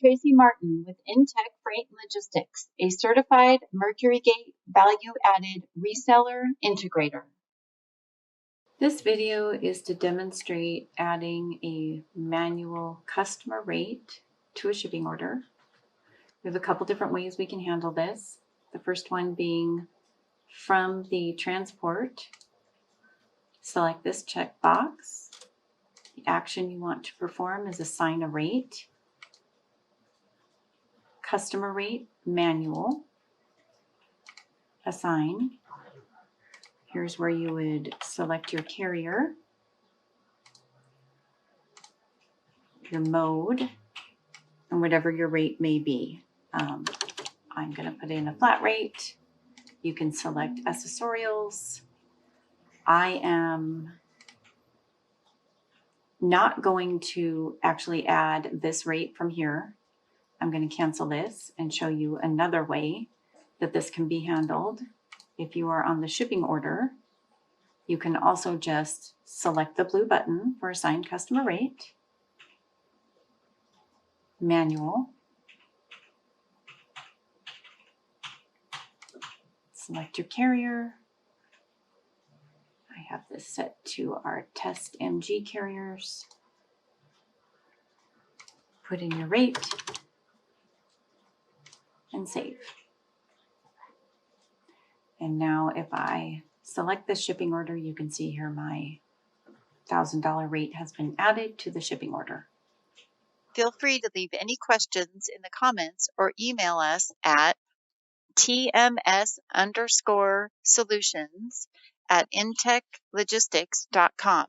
Traci Martin with Intech Freight Logistics, a certified MercuryGate value-added reseller integrator. This video is to demonstrate adding a manual customer rate to a shipping order. We have a couple different ways we can handle this. The first one being from the transport, select this checkbox. The action you want to perform is assign a rate. Customer rate, manual, assign. Here's where you would select your carrier, your mode, and whatever your rate may be. I'm going to put in a flat rate. You can select accessorials. I am not going to actually add this rate from here. I'm going to cancel this and show you another way that this can be handled. If you are on the shipping order, you can also just select the blue button for assign customer rate, manual, select your carrier. I have this set to our test MG carriers. Put in your rate and save. And now if I select this shipping order, you can see here my $1,000 rate has been added to the shipping order. Feel free to leave any questions in the comments or email us at tms_solutions@intechlogistics.com.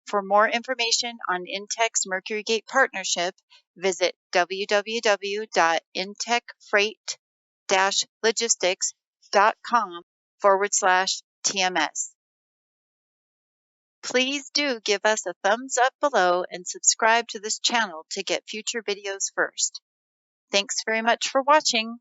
For more information on Intech's MercuryGate partnership, visit www.intechfreight-logistics.com/TMS. Please do give us a thumbs up below and subscribe to this channel to get future videos first. Thanks very much for watching.